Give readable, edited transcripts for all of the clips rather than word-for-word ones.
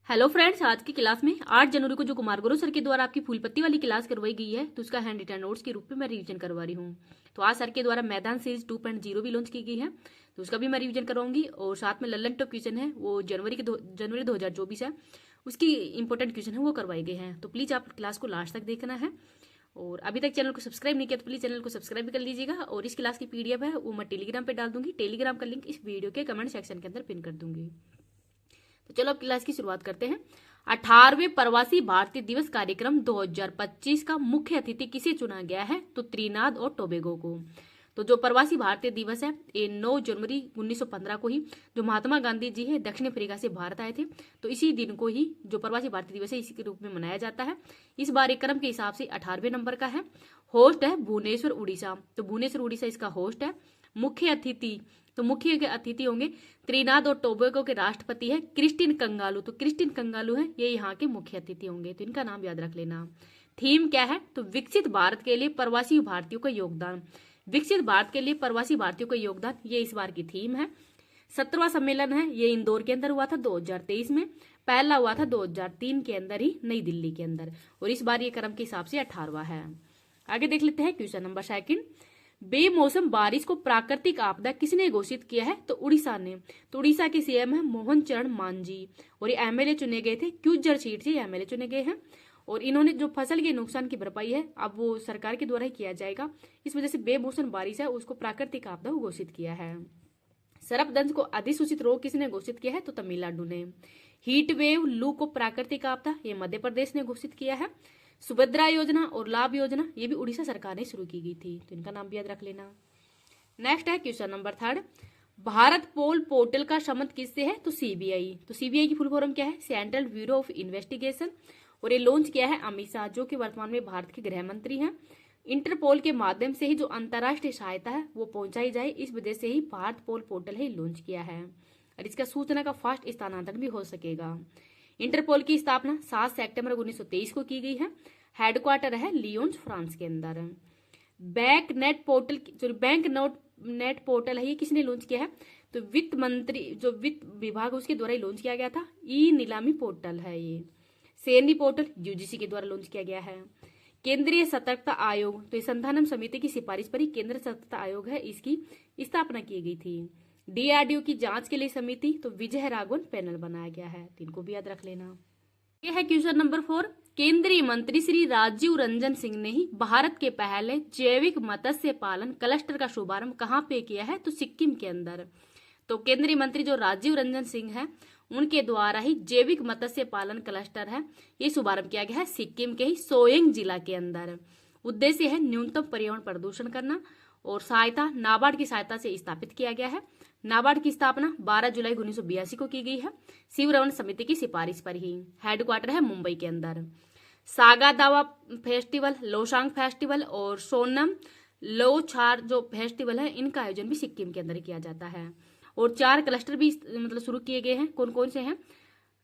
Hello friends, आज की class में 8 जनवरी को जो कुमार गुरु सर के द्वारा आपकी फूल पत्ती वाली क्लास करवाई गई है, तो उसका हैंड रिटन नोट्स के रूप में मैं रिवीजन करवा रही हूँ। तो आज सर के द्वारा मैदान सीरीज 2.0 भी लॉन्च की गई है, तो उसका भी मैं रिवीजन करवाऊंगी। और साथ में लल्लन टॉप क्वेश्चन है, वो जनवरी 2024 है, उसकी इंपॉर्टेंट क्वेश्चन है वो करवाए गए हैं। तो प्लीज आप क्लास को लास्ट तक देखना है। और अभी तक चैनल को सब्सक्राइब नहीं किया तो प्लीज चैनल को सब्सक्राइब भी कर लीजिएगा। और इस क्लास की पीडीएफ है वो मैं टेलीग्राम पे डाल दूंगी, टेलीग्राम का लिंक इस वीडियो के कमेंट सेक्शन के अंदर पिन कर दूंगी। तो चलो अब क्लास की शुरुआत करते हैं। 18वें प्रवासी भारतीय दिवस कार्यक्रम 2025 का मुख्य अतिथि किसे चुना गया है? तो त्रिनाद और टोबैगो को। तो जो प्रवासी भारतीय दिवस है ये 9 जनवरी 1915 को ही जो महात्मा गांधी जी है दक्षिण अफ्रीका से भारत आए थे, तो इसी दिन को ही जो प्रवासी भारतीय दिवस है इसी के रूप में मनाया जाता है। इस बार एक क्रम के हिसाब से 18वें नंबर का है। होस्ट है भुवनेश्वर उड़ीसा, तो भुवनेश्वर उड़ीसा इसका होस्ट है। मुख्य अतिथि, तो मुख्य अतिथि होंगे त्रिनाद और टोबैगो के राष्ट्रपति है क्रिस्टिन कंगालू, तो क्रिस्टिन कंगालू है ये यहाँ के मुख्य अतिथि होंगे, तो इनका नाम याद रख लेना। थीम क्या है? तो विकसित भारत के लिए प्रवासी भारतीयों का योगदान। विकसित भारत के लिए प्रवासी भारतीयों का योगदान, ये इस बार की थीम है। 17वां सम्मेलन है, ये इंदौर के अंदर हुआ था 2023 में, पहला हुआ था 2003 के अंदर ही नई दिल्ली के अंदर, और इस बार ये क्रम के हिसाब से 18वां है। आगे देख लेते हैं क्वेश्चन नंबर 2। बेमौसम बारिश को प्राकृतिक आपदा किसने घोषित किया है? तो उड़ीसा ने। तो उड़ीसा के सीएम है मोहन चरण मांझी, और ये एमएलए चुने गए थे, क्यूजर सीट से एमएलए चुने गए हैं। और इन्होंने जो फसल के नुकसान की भरपाई है अब वो सरकार के द्वारा ही किया जाएगा, इस वजह से बेमौसम बारिश है उसको प्राकृतिक आपदा घोषित किया है। सरपदंश को अधिसूचित रोग किसने घोषित किया है? तो तमिलनाडु ने। हीट वेव लू को प्राकृतिक आपदा, ये मध्य प्रदेश ने घोषित किया है। सुभद्रा योजना और लाभ योजना ये भी उड़ीसा सरकार ने शुरू की गई थी, तो इनका नाम भी याद रख लेना। नेक्स्ट है क्वेश्चन नंबर 3। भारत पोल पोर्टल का संबंध किससे है? तो सीबीआई। तो सीबीआई की फुल फॉर्म क्या है? सेंट्रल ब्यूरो ऑफ इन्वेस्टिगेशन, और ये लॉन्च किया है अमित शाह, जो कि वर्तमान में भारत के गृह मंत्री हैं। इंटरपोल के माध्यम से ही जो अंतर्राष्ट्रीय सहायता है वो पहुंचाई जाए, इस वजह से ही भारत पोल पोर्टल ही लॉन्च किया है, और इसका सूचना का फास्ट स्थानांतरण भी हो सकेगा। इंटरपोल की स्थापना 7 सितंबर 1923 को की गई है। हेडक्वार्टर है लियोन्स, फ्रांस के अंदर। बैंक नेट पोर्टल, जो बैंक नेट पोर्टल है ये किसने लॉन्च किया है? तो वित्त मंत्री, जो वित्त विभाग उसके द्वारा ही लॉन्च किया गया था। ई नीलामी पोर्टल है ये। सैनी पोर्टल यूजीसी के द्वारा लॉन्च किया गया है। केंद्रीय सतर्कता आयोग, तो संधानम समिति की सिफारिश पर ही केंद्रीय सतर्कता आयोग है इसकी स्थापना की गई थी। डीआरडीओ की जांच के लिए समिति, तो विजय राघवन पैनल बनाया गया है, तो इनको भी याद रख लेना। यह है क्वेश्चन नंबर 4। केंद्रीय मंत्री श्री राजीव रंजन सिंह ने ही भारत के पहले जैविक मत्स्य पालन क्लस्टर का शुभारंभ कहाँ पे किया है? तो सिक्किम के अंदर। तो केंद्रीय मंत्री जो राजीव रंजन सिंह है उनके द्वारा ही जैविक मत्स्य पालन क्लस्टर है ये शुभारंभ किया गया है सिक्किम के ही सोयंग जिला के अंदर। उद्देश्य है न्यूनतम पर्यावरण प्रदूषण करना, और सहायता नाबार्ड की सहायता से स्थापित किया गया है। नाबार्ड की स्थापना 12 जुलाई 1982 को की गई है, शिवरमन समिति की सिफारिश पर ही। हेडक्वार्टर है मुंबई के अंदर। सागा दावा फेस्टिवल, लोसांग फेस्टिवल और सोनम लोछार जो फेस्टिवल है इनका आयोजन भी सिक्किम के अंदर किया जाता है। और 4 क्लस्टर भी मतलब शुरू किए गए हैं, कौन कौन से हैं?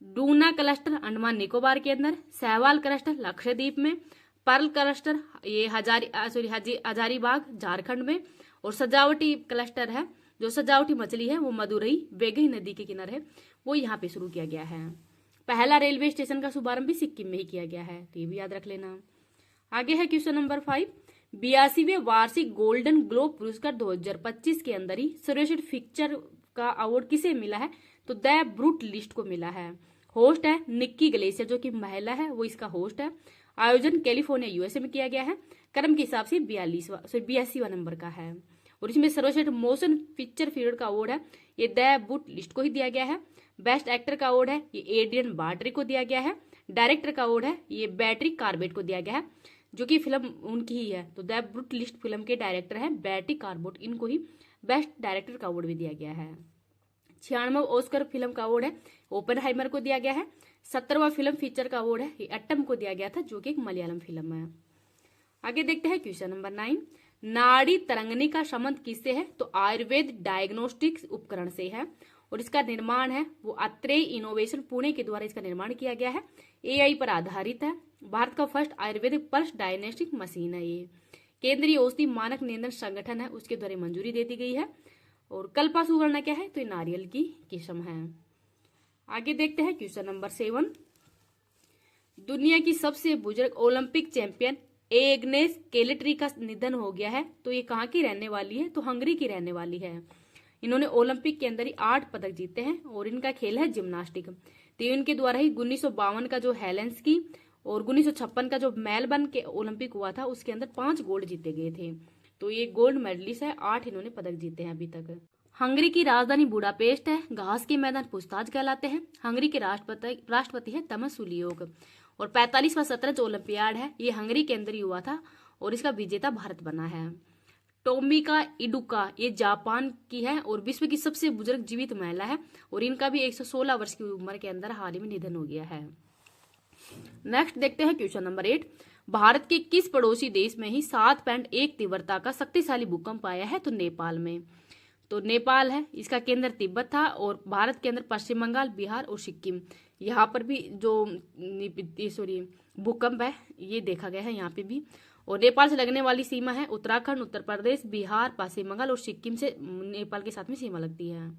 डूना क्लस्टर अंडमान निकोबार के अंदर, सहवाल क्लस्टर लक्षद्वीप में, पर्ल क्लस्टर ये हजारीबाग झारखंड में, और सजावटी क्लस्टर है जो सजावटी मछली है वो मदुरई वेगई नदी के किनारे है, वो यहाँ पे शुरू किया गया है। पहला रेलवे स्टेशन का शुभारंभ भी सिक्किम में ही किया गया है, तो ये भी याद रख लेना। आगे है क्वेश्चन नंबर 5। 82वें वार्षिक गोल्डन ग्लोब पुरस्कार 2025 के अंदर ही सर्वश्रेष्ठ पिक्चर का अवार्ड किसे मिला है? तो द ब्रूट लिस्ट को मिला है। होस्ट है निक्की ग्लेशियर, जो कि महिला है वो इसका होस्ट है। आयोजन कैलिफोर्निया यूएसए में किया गया है। क्रम के हिसाब से 82वां नंबर का है, और इसमें सर्वश्रेष्ठ मोशन पिक्चर पीरियड का अवार्ड है ये द बुट लिस्ट को ही दिया गया है। बेस्ट एक्टर का अवार्ड है ये एड्रियन बार्टरी को दिया गया है। डायरेक्टर का अवार्ड है ये बैटरी कार्बेट को दिया गया है, जो कि फिल्म उनकी ही है। तो द ब्रूट लिस्ट फिल्म के डायरेक्टर है बैटरी कार्बेट, इनको ही बेस्ट डायरेक्टर का अवार्ड भी दिया गया है। 96वां ऑस्कर फिल्म का अवार्ड है ओपेनहाइमर को दिया गया है। 17वां फिल्म फीचर का अवार्ड है ये अट्टम को दिया गया था, जो कि एक मलयालम फिल्म है। आगे देखते हैं क्वेश्चन नंबर 9। नाड़ी तरंगनी का संबंध किससे है? तो आयुर्वेद डायग्नोस्टिक्स उपकरण से है, और इसका निर्माण है वो अत्रेय इनोवेशन पुणे के द्वारा इसका निर्माण किया गया है। एआई पर आधारित है। भारत का first Ayurvedic pulse diagnostic machine है ये। केंद्रीय औषधि मानक नियंत्रण संगठन है उसके द्वारा मंजूरी दे दी गई है। और कल्पा सुवर्ण क्या है? तो ये नारियल की किस्म है। आगे देखते हैं क्वेश्चन नंबर 7। दुनिया की सबसे बुजुर्ग ओलंपिक चैंपियन एग्नेस कैलेटरी का निधन हो गया है। तो ये कहाँ की रहने वाली है? तो हंगरी की रहने वाली है। इन्होंने ओलंपिक के अंदर ही 8 पदक जीते हैं और इनका खेल है जिम्नास्टिक। तो इनके द्वारा ही 1952 का जो हेलेंसिकी और 1956 का जो मेलबर्न के ओलंपिक हुआ था उसके अंदर 5 गोल्ड जीते गए थे। तो ये गोल्ड मेडलिस्ट है, 8 इन्होंने पदक जीते हैं अभी तक। हंगरी की राजधानी बुडापेस्ट है। घास के मैदान पुस्ताज कहलाते हैं। हंगरी के राष्ट्रपति है तमस सुलियोग। और 45वां शतरंज ओलंपियाड है, ये हंगरी के अंदर ही हुआ था और इसका विजेता भारत बना है। टोमिका इडुका ये जापान की है और विश्व की सबसे बुजुर्ग जीवित महिला है और इनका भी 116 वर्ष की उम्र के अंदर हाल ही में निधन हो गया है। नेक्स्ट देखते हैं क्वेश्चन नंबर 8। भारत के किस पड़ोसी देश में ही 7.1 तीव्रता का शक्तिशाली भूकंप आया है? तो नेपाल में। तो नेपाल है, इसका केंद्र तिब्बत था और भारत के अंदर पश्चिम बंगाल, बिहार और सिक्किम, यहाँ पर भी जो भूकंप है ये देखा गया है यहाँ पे भी। और नेपाल से लगने वाली सीमा है उत्तराखंड, उत्तर प्रदेश, बिहार, पश्चिम बंगाल और सिक्किम से नेपाल के साथ में सीमा लगती है।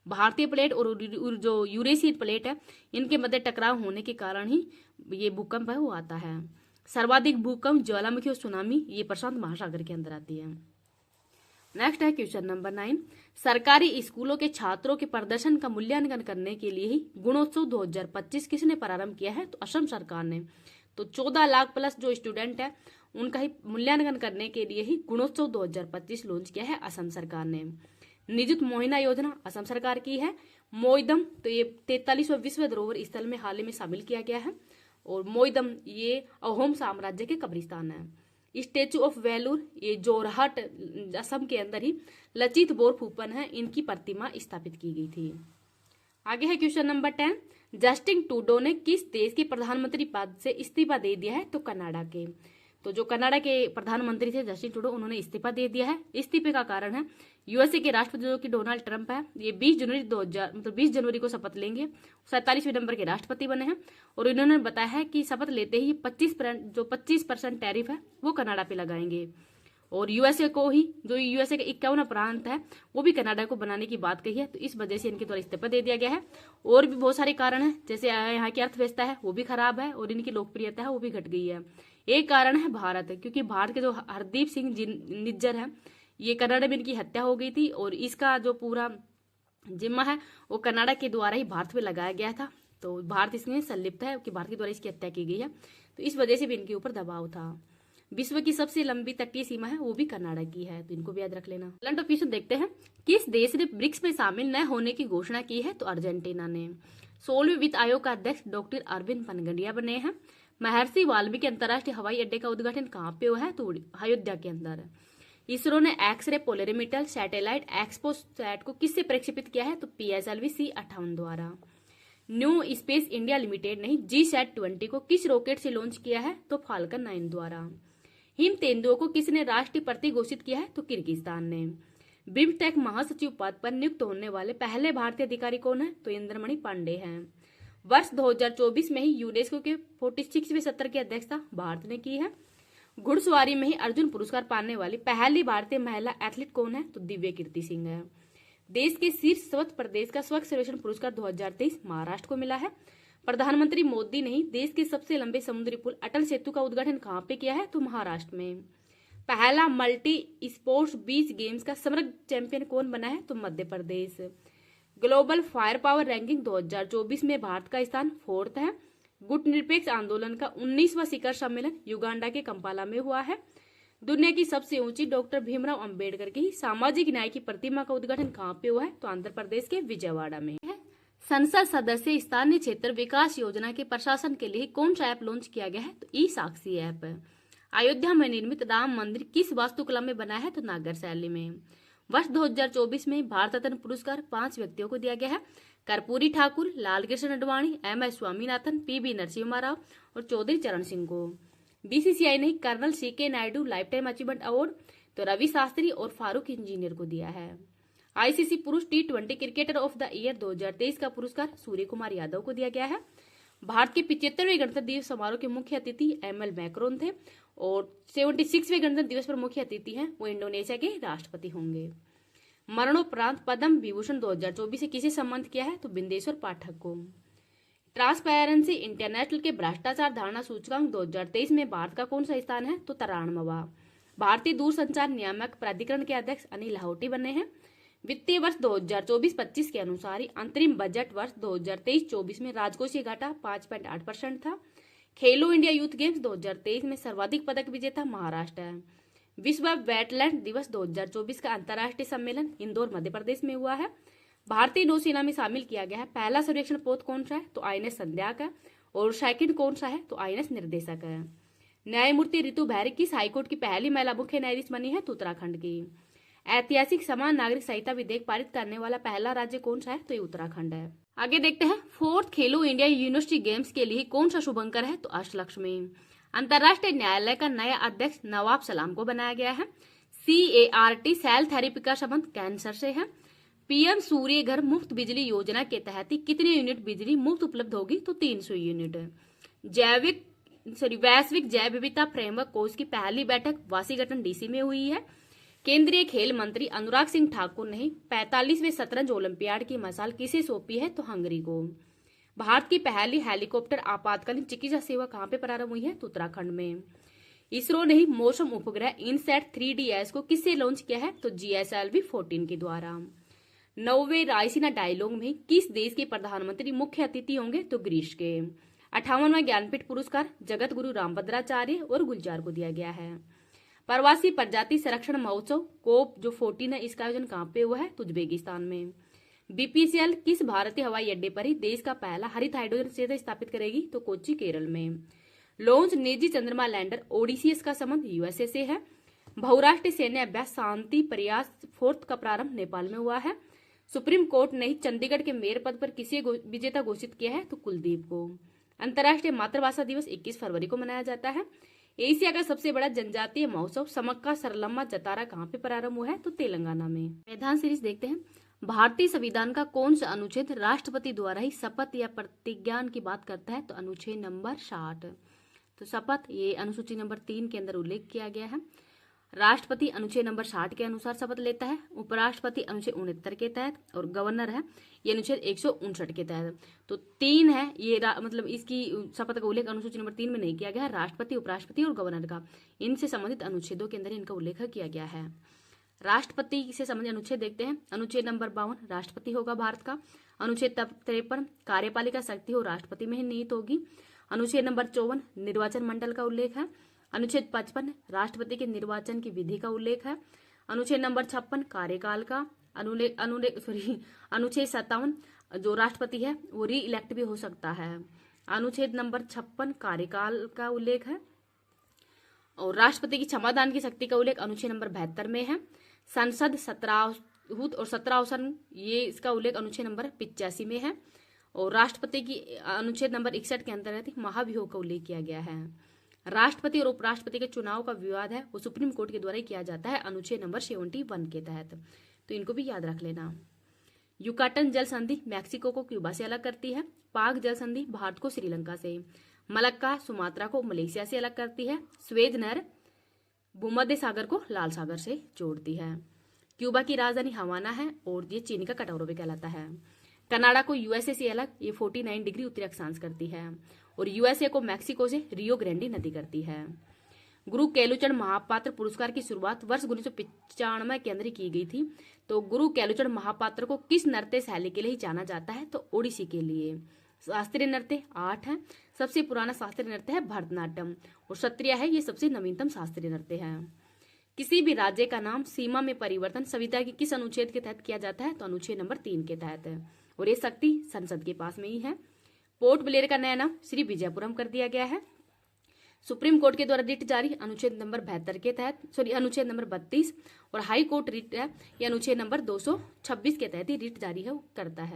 भारतीय प्लेट और जो यूरेशियन प्लेट है इनके मध्य टकराव होने के कारण ही ये भूकंप है वो आता है। सर्वाधिक भूकंप, ज्वालामुखी और सुनामी ये प्रशांत महासागर के अंदर आती है। नेक्स्ट है क्वेश्चन नंबर 9। सरकारी स्कूलों के छात्रों के प्रदर्शन का मूल्यांकन करने के लिए ही गुणोत्सव 2025 किसने प्रारंभ किया है? तो असम सरकार ने। तो 14 लाख प्लस जो स्टूडेंट है उनका ही मूल्यांकन करने के लिए ही गुणोत्सव 2025 लॉन्च किया है असम सरकार ने। निजुत मोहिना योजना असम सरकार की है। मोइदम तो ये 43वां विश्व धरोहर स्थल में हाल ही में शामिल किया गया है और मोइदम ये अहोम साम्राज्य के कब्रिस्तान है। स्टेचू ऑफ वेलूर ये जोरहट असम के अंदर ही लचित बोरफुकन है, इनकी प्रतिमा स्थापित की गई थी। आगे है क्वेश्चन नंबर 10। जस्टिन ट्रूडो ने किस देश के प्रधानमंत्री पद से इस्तीफा दे दिया है? तो कनाडा के। तो जो कनाडा के प्रधानमंत्री थे जस्टिन ट्रूडो, उन्होंने इस्तीफा दे दिया है। इस्तीफे का कारण है यूएसए के राष्ट्रपति जो कि डोनाल्ड ट्रंप है, ये 20 जनवरी को शपथ लेंगे, 47वें नंबर के राष्ट्रपति बने हैं और इन्होंने बताया है कि शपथ लेते ही 25% टैरिफ है वो कनाडा पे लगाएंगे और यूएसए को ही, जो यूएसए का 51 प्रांत है वो भी कनाडा को बनाने की बात कही है। तो इस वजह से इनके द्वारा इस्तीफा दे दिया गया है। और भी बहुत सारे कारण है, जैसे यहाँ की अर्थव्यवस्था है वो भी खराब है और इनकी लोकप्रियता है वो भी घट गई है। एक कारण है भारत, क्योंकि भारत के जो हरदीप सिंह निज्जर है ये कनाडा में इनकी हत्या हो गई थी और इसका जो पूरा जिम्मा है वो कनाडा के द्वारा ही भारत में लगाया गया था। तो भारत इसमें संलिप्त है कि भारत के द्वारा इसकी हत्या की गई है, तो इस वजह से भी इनके ऊपर दबाव था। विश्व की सबसे लंबी तटीय सीमा है वो भी कनाडा की है, तो इनको भी याद रख लेना। करंट ऑफिस देखते हैं। किस देश ने ब्रिक्स में शामिल न होने की घोषणा की है? तो अर्जेंटीना ने। 16वें वित्त आयोग का अध्यक्ष डॉक्टर अरविंद पनगडिया बने हैं। महर्षि वाल्मीकि अंतर्राष्ट्रीय हवाई अड्डे का उद्घाटन कहाँ पे हुआ है? तो अयोध्या के अंदर। इसरो ने एक्सरे पोलरीमीटर सैटेलाइट एक्सपोसैट को किससे प्रक्षेपित किया है? तो PSLV C58 द्वारा। न्यू स्पेस इंडिया लिमिटेड ने GSAT-20 को किस रॉकेट से लॉन्च किया है? तो फाल्कन 9 द्वारा। हिम तेंदुओं को किसने राष्ट्रीय प्रतीक घोषित किया है? तो किर्गिस्तान ने। बिम्स्टेक महासचिव पद पर नियुक्त होने वाले पहले भारतीय अधिकारी कौन है? तो इंद्रमणि पांडे हैं। वर्ष 2024 में ही यूनेस्को के 46वें सत्र की अध्यक्षता भारत ने की है। घुड़सवारी में ही अर्जुन पुरस्कार पाने वाली पहली भारतीय महिला एथलीट कौन है? तो दिव्या कीर्ति सिंह है। देश के शीर्ष स्वच्छ प्रदेश का स्वच्छ सर्वेक्षण पुरस्कार 2023 महाराष्ट्र को मिला है। प्रधानमंत्री मोदी ने देश के सबसे लंबे समुद्री पुल अटल सेतु का उद्घाटन कहाँ पे किया है? तो महाराष्ट्र में। पहला मल्टी स्पोर्ट्स बीच गेम्स का समग्र चैंपियन कौन बना है? तो Madhya Pradesh. Global fire power ranking 2024 में भारत का स्थान 4th है। गुटनिरपेक्ष आंदोलन का 19वां शिखर सम्मेलन युगांडा के कंपाला में हुआ है। दुनिया की सबसे ऊंची डॉक्टर भीमराव अंबेडकर की सामाजिक न्याय की प्रतिमा का उद्घाटन कहाँ पे हुआ है? तो आंध्र प्रदेश के विजयवाड़ा में है। संसद सदस्य स्थानीय क्षेत्र विकास योजना के प्रशासन के लिए कौन सा ऐप लॉन्च किया गया है? तो ई-साक्षी ऐप। अयोध्या में निर्मित राम मंदिर किस वास्तुकला में बना है? तो नागर शैली में। वर्ष 2024 में भारत रत्न पुरस्कार 5 व्यक्तियों को दिया गया है। कर्पूरी ठाकुर, लालकृष्ण अडवाणी, MS स्वामीनाथन, PV नरसिम्हा राव और चौधरी चरण सिंह को। BCCI ने colonel CK Naidu lifetime achievement award तो रवि शास्त्री और फारूक इंजीनियर को दिया है। ICC पुरुष T20 cricketer of the year 2023 का पुरस्कार सूर्य कुमार यादव को दिया गया है। भारत के 75वें गणतंत्र दिवस समारोह के मुख्य अतिथि ML मैक्रोन थे और 76वें गणतंत्र दिवस पर मुख्य अतिथि हैं वो इंडोनेशिया के राष्ट्रपति होंगे। मरणोपरांत पद्म विभूषण 2024 से किसे सम्मानित किया है? तो बिंदेश्वर पाठक को। ट्रांसपेरेंसी इंटरनेशनल के भ्रष्टाचार धारणा सूचकांक 2023 में भारत का कौन सा स्थान है? तो 93वां। भारतीय दूरसंचार नियामक प्राधिकरण के अध्यक्ष अनिल लाहोटी बने हैं। वित्तीय वर्ष 2024-25 के अनुसार ही अंतरिम बजट वर्ष 2023-24 में राजकोषीय घाटा 5.8% था। खेलो इंडिया यूथ गेम्स 2023 में सर्वाधिक पदक विजेता महाराष्ट्र है। विश्व वेटलैंड दिवस 2024 का अंतर्राष्ट्रीय सम्मेलन इंदौर मध्य प्रदेश में हुआ है। भारतीय नौसेना में शामिल किया गया है। पहला सर्वेक्षण पोत कौन सा है? तो आईएनएस संध्या का। और सेकंड कौन सा है? तो आईएनएस निर्देशक है। न्यायमूर्ति रितु भैरी किस हाईकोर्ट की पहली महिला मुख्य न्यायाधीश बनी है? तो उत्तराखंड की। ऐतिहासिक समान नागरिक संहिता विधेयक पारित करने वाला पहला राज्य कौन सा है? तो ये उत्तराखंड है। आगे देखते हैं 4th खेलो इंडिया यूनिवर्सिटी गेम्स के लिए कौन सा शुभंकर है? तो अष्टलक्ष्मी। अंतर्राष्ट्रीय न्यायालय का नया अध्यक्ष नवाब सलाम को बनाया गया है। CART सेल थेरेपी का संबंध कैंसर से है। PM सूर्य घर मुफ्त बिजली योजना के तहत कितने यूनिट बिजली मुफ्त उपलब्ध होगी? तो 300 यूनिट। वैश्विक जैव विविधता फ्रेमवर्क कोर्स की पहली बैठक वाशिंगटन DC में हुई है। केंद्रीय खेल मंत्री अनुराग सिंह ठाकुर ने 45वें शतरंज ओलंपियाड की मशाल किसे सौंपी है? तो हंगरी को। भारत की पहली हेलीकॉप्टर आपातकालीन चिकित्सा सेवा कहां पे प्रारंभ हुई है? तो उत्तराखंड में। इसरो ने मौसम उपग्रह इनसैट 3DS को किससे लॉन्च किया है? तो GSLV 14 के द्वारा। 9वें रायसीना डायलॉग में किस देश के प्रधानमंत्री मुख्य अतिथि होंगे? तो ग्रीस के। 58वां ज्ञानपीठ पुरस्कार जगत गुरु रामभद्राचार्य और गुलजार को दिया गया है। प्रवासी प्रजाति संरक्षण महोत्सव COP जो 14 है, इसका आयोजन कहाँ पे हुआ है? तो उज्बेकिस्तान में। BPCL किस भारतीय हवाई अड्डे पर ही देश का पहला हरित हाइड्रोजन क्षेत्र स्थापित करेगी? तो कोच्चि केरल में। लॉन्च निजी चंद्रमा लैंडर ओडिसीएस का संबंध USA से है। बहुराष्ट्रीय सैन्य अभ्यास शांति प्रयास 4th का प्रारंभ नेपाल में हुआ है। सुप्रीम कोर्ट ने चंडीगढ़ के मेयर पद पर किसे विजेता घोषित किया है? तो कुलदीप को। अंतर्राष्ट्रीय मातृभाषा दिवस 21 फरवरी को मनाया जाता है। एशिया का सबसे बड़ा जनजातीय महोत्सव समक्का सरलम्मा जतारा कहाँ पे प्रारंभ हुआ है? तो तेलंगाना में। मैदान सीरीज देखते हैं। भारतीय संविधान का कौन सा अनुच्छेद राष्ट्रपति द्वारा ही शपथ या प्रतिज्ञान की बात करता है? तो अनुच्छेद नंबर 60। तो शपथ ये अनुसूची नंबर 3 के अंदर उल्लेख किया गया है। राष्ट्रपति अनुच्छेद नंबर 60 के अनुसार शपथ लेता है। उपराष्ट्रपति अनुच्छेद 69 के तहत और गवर्नर है ये अनुच्छेद 159 के तहत। तो 3 है ये मतलब इसकी शपथ का उल्लेख अनुसूची नंबर 3 में नहीं किया गया है। राष्ट्रपति उपराष्ट्रपति और गवर्नर का इनसे संबंधित अनुच्छेदों के अंदर इनका उल्लेख किया गया है। राष्ट्रपति से संबंधित अनुच्छेद देखते हैं। अनुच्छेद नंबर 52 राष्ट्रपति होगा भारत का। अनुच्छेद 53 कार्यपालिका शक्ति हो राष्ट्रपति में ही निहित होगी। अनुच्छेद नंबर 54 निर्वाचन मंडल का उल्लेख है। अनुच्छेद 55 राष्ट्रपति के निर्वाचन की विधि का उल्लेख है। अनुच्छेद नंबर 56 कार्यकाल का अनुच्छेद 57 जो राष्ट्रपति है वो री इलेक्ट भी हो सकता है। अनुच्छेद नंबर 56 कार्यकाल का उल्लेख है। और राष्ट्रपति की क्षमादान की शक्ति का उल्लेख अनुच्छेद नंबर 72 में है। संसद 17 और 17 अवसर ये इसका उल्लेख अनुच्छेद नंबर 85 में है। और राष्ट्रपति की अनुच्छेद नंबर 61 के अंतर्गत महाभियोग का उल्लेख किया गया है। राष्ट्रपति और उपराष्ट्रपति के चुनाव का विवाद है वो सुप्रीम कोर्ट के द्वारा ही किया जाता है अनुच्छेद नंबर 71 के तहत। तो इनको भी याद रख लेना। युकाटन जल संधि मैक्सिको को क्यूबा से अलग करती है। पाक जल संधि भारत को श्रीलंका से। मलक्का सुमात्रा को मलेशिया से अलग करती है। स्वेज नहर भूमध्य सागर को लाल सागर से जोड़ती है। क्यूबा की राजधानी हवाना है और ये चीन का कटोरा भी कहलाता है। कनाडा को USA से अलग ये 49 डिग्री उत्तरी अक्षांश करती है। और USA को मैक्सिको से रियो ग्रैंडी नदी करती है। गुरु केलुचरण महापात्र पुरस्कार की शुरुआत वर्ष 1995 के अंदर की गई थी। तो गुरु केलुचरण महापात्र को किस नृत्य शैली के लिए ही जाना जाता है? तो ओडिसी के लिए। शास्त्रीय नृत्य 8 है। सबसे पुराना शास्त्रीय नृत्य है भरतनाट्यम और क्षत्रिय है ये सबसे नवीनतम शास्त्रीय नृत्य है। किसी भी राज्य का नाम सीमा में परिवर्तन संविधान के किस अनुच्छेद के तहत किया जाता है? तो अनुच्छेद नंबर 3 के तहत है। और ये शक्ति संसद के पास में ही है। पोर्ट ब्लेयर का नया नाम श्री विजयपुरम कर दिया गया है। सुप्रीम कोर्ट के द्वारा रिट जारी अनुच्छेद नंबर 72 के तहत अनुच्छेद नंबर 32 और हाई कोर्ट रिट है ये अनुच्छेद नंबर 226 के तहत ही रिट जारी है करता है।